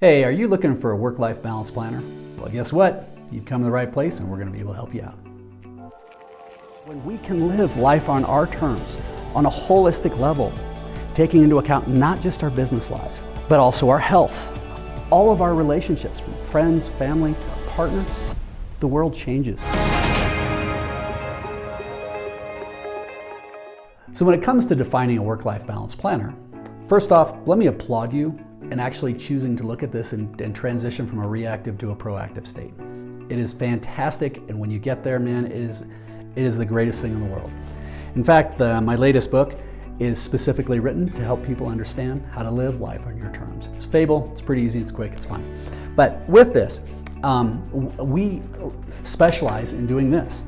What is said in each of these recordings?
Hey, are you looking for a work-life balance planner? Well, guess what? You've come to the right place and we're going to be able to help you out. When we can live life on our terms, on a holistic level, taking into account not just our business lives, but also our health, all of our relationships, from friends, family, partners, the world changes. So when it comes to defining a work-life balance planner, first off, let me applaud you in actually choosing to look at this and transition from a reactive to a proactive state. It is fantastic, and when you get there, man, it is the greatest thing in the world. In fact, my latest book is specifically written to help people understand how to live life on your terms. It's Fable, it's pretty easy, it's quick, it's fun. But with this, we specialize in doing this.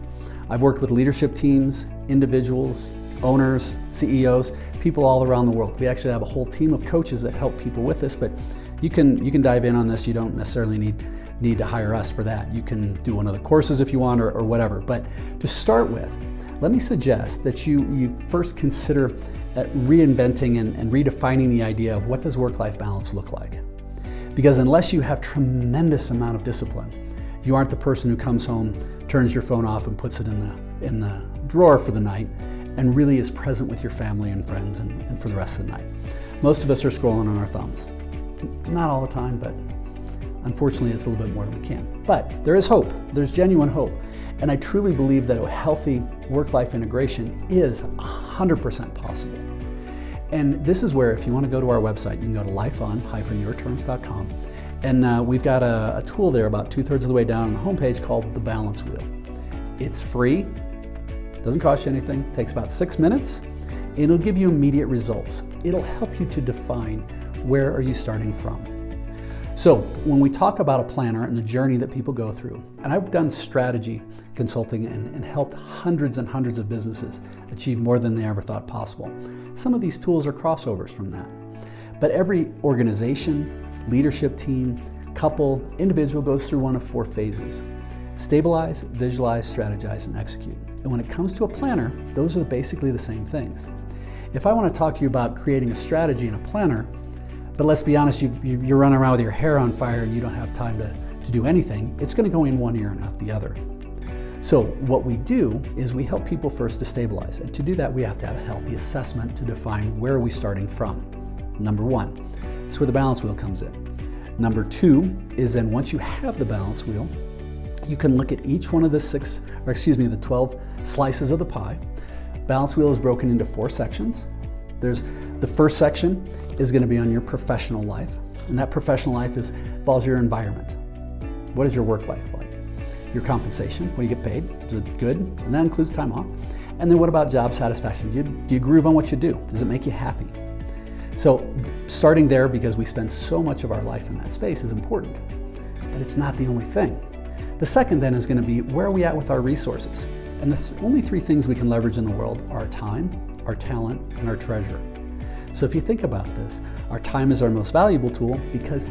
I've worked with leadership teams, individuals, owners, CEOs, people all around the world. We actually have a whole team of coaches that help people with this, but you can dive in on this. You don't necessarily need to hire us for that. You can do one of the courses if you want or whatever. But to start with, let me suggest that you first consider reinventing and redefining the idea of what does work-life balance look like. Because unless you have tremendous amount of discipline, you aren't the person who comes home, turns your phone off and puts it in the drawer for the night and really is present with your family and friends and for the rest of the night. Most of us are scrolling on our thumbs. Not all the time, but unfortunately it's a little bit more than we can. But there is hope, there's genuine hope. And I truly believe that a healthy work-life integration is 100% possible. And this is where, if you want to go to our website, you can go to lifeon-yourterms.com. And we've got a tool there about 2/3 of the way down on the homepage called the Balance Wheel. It's free. Doesn't cost you anything, takes about 6 minutes, and it'll give you immediate results. It'll help you to define where are you starting from. So when we talk about a planner and the journey that people go through, and I've done strategy consulting and helped hundreds and hundreds of businesses achieve more than they ever thought possible. Some of these tools are crossovers from that. But every organization, leadership team, couple, individual goes through one of 4 phases. Stabilize, visualize, strategize, and execute. And when it comes to a planner, those are basically the same things. If I want to talk to you about creating a strategy in a planner, but let's be honest, you're running around with your hair on fire and you don't have time to do anything, it's going to go in one ear and out the other. So what we do is we help people first to stabilize. And to do that, we have to have a healthy assessment to define where are we starting from. Number 1, that's where the balance wheel comes in. Number 2 is then once you have the balance wheel, you can look at each one of the 12 slices of the pie. Balance wheel is broken into 4 sections. There's the first section is going to be on your professional life, and that professional life involves your environment. What is your work life like? Your compensation, what do you get paid? Is it good? And that includes time off. And then what about job satisfaction? Do you groove on what you do? Does it make you happy? So starting there, because we spend so much of our life in that space, is important, but it's not the only thing. The second then is going to be, where are we at with our resources? And the only 3 things we can leverage in the world are our time, our talent, and our treasure. So if you think about this, our time is our most valuable tool because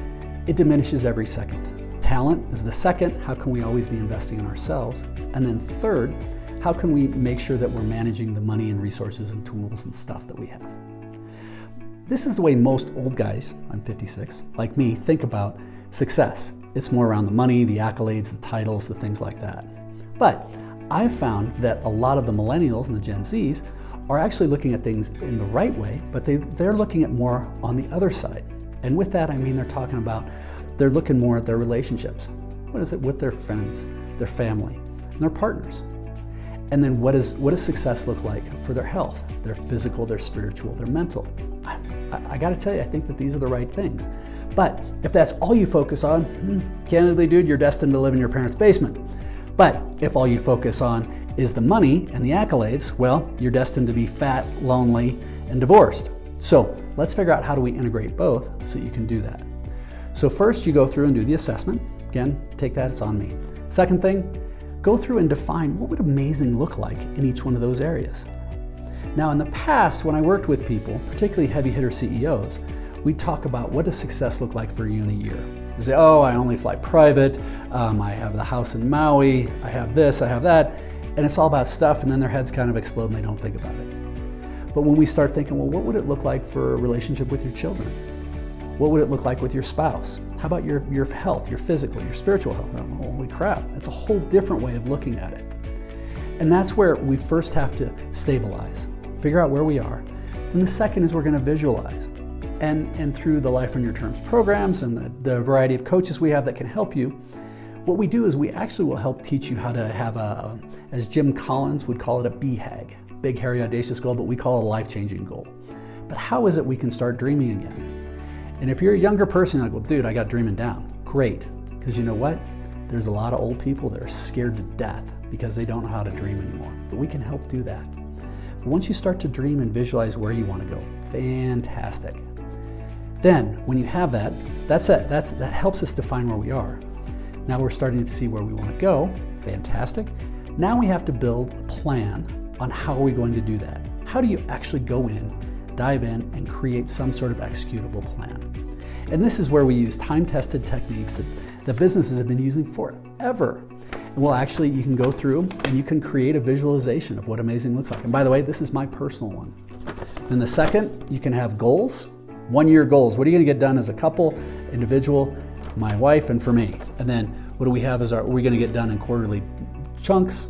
it diminishes every second. Talent is the second. How can we always be investing in ourselves? And then third, how can we make sure that we're managing the money and resources and tools and stuff that we have? This is the way most old guys, I'm 56, like me, think about success. It's more around the money, the accolades, the titles, the things like that. But I've found that a lot of the millennials and the Gen Zs are actually looking at things in the right way, but they're looking at more on the other side. And with that, I mean they're looking more at their relationships. What is it with their friends, their family, and their partners? And then what does success look like for their health, their physical, their spiritual, their mental? I gotta tell you, I think that these are the right things. But if that's all you focus on, candidly, dude, you're destined to live in your parents' basement. But if all you focus on is the money and the accolades, well, you're destined to be fat, lonely, and divorced. So let's figure out how do we integrate both so you can do that. So first you go through and do the assessment. Again, take that, it's on me. Second thing, go through and define what would amazing look like in each one of those areas. Now in the past, when I worked with people, particularly heavy hitter CEOs, we talk about what does success look like for you in a year. You say, oh, I only fly private, I have the house in Maui, I have this, I have that, and it's all about stuff, and then their heads kind of explode and they don't think about it. But when we start thinking, well, what would it look like for a relationship with your children? What would it look like with your spouse? How about your health, your physical, your spiritual health? Oh, holy crap, that's a whole different way of looking at it. And that's where we first have to stabilize, figure out where we are. And the second is we're going to visualize. And through the Life on Your Terms programs and the variety of coaches we have that can help you, what we do is we actually will help teach you how to have as Jim Collins would call it, a BHAG, big, hairy, audacious goal, but we call it a life-changing goal. But how is it we can start dreaming again? And if you're a younger person, you're like, well, dude, I got dreaming down. Great, because you know what? There's a lot of old people that are scared to death because they don't know how to dream anymore. But we can help do that. But once you start to dream and visualize where you want to go, fantastic. Then, when you have that, that helps us define where we are. Now we're starting to see where we want to go, fantastic. Now we have to build a plan on how are we going to do that. How do you actually go in, dive in, and create some sort of executable plan? And this is where we use time-tested techniques that businesses have been using forever. And well, actually, you can go through and you can create a visualization of what amazing looks like. And by the way, this is my personal one. Then the second, you can have goals. 1-year goals. What are you going to get done as a couple, individual, my wife, and for me? And then what do we have as we're going to get done in quarterly chunks?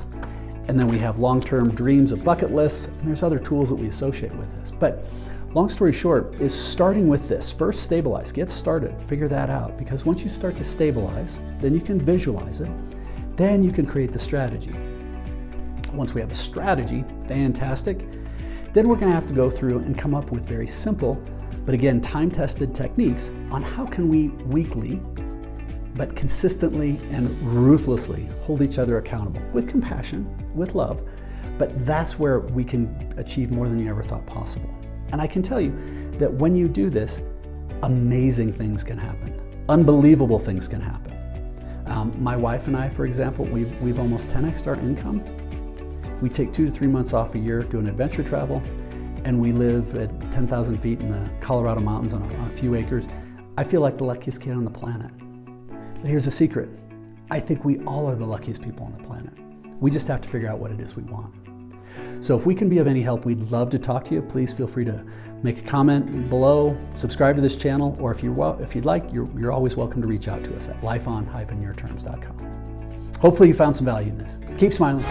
And then we have long-term dreams of bucket lists, and there's other tools that we associate with this. But long story short is starting with this. First, stabilize, get started, figure that out. Because once you start to stabilize, then you can visualize it. Then you can create the strategy. Once we have a strategy, fantastic. Then we're going to have to go through and come up with very simple, but again, time-tested techniques on how can we weekly, but consistently and ruthlessly hold each other accountable with compassion, with love, but that's where we can achieve more than you ever thought possible. And I can tell you that when you do this, amazing things can happen. Unbelievable things can happen. My wife and I, for example, we've almost 10x'd our income. We take 2 to 3 months off a year doing adventure travel, and we live at 10,000 feet in the Colorado mountains on a few acres. I feel like the luckiest kid on the planet. But here's the secret. I think we all are the luckiest people on the planet. We just have to figure out what it is we want. So if we can be of any help, we'd love to talk to you. Please feel free to make a comment below, subscribe to this channel, or if you'd like, you're always welcome to reach out to us at lifeon-yourterms.com. Hopefully you found some value in this. Keep smiling.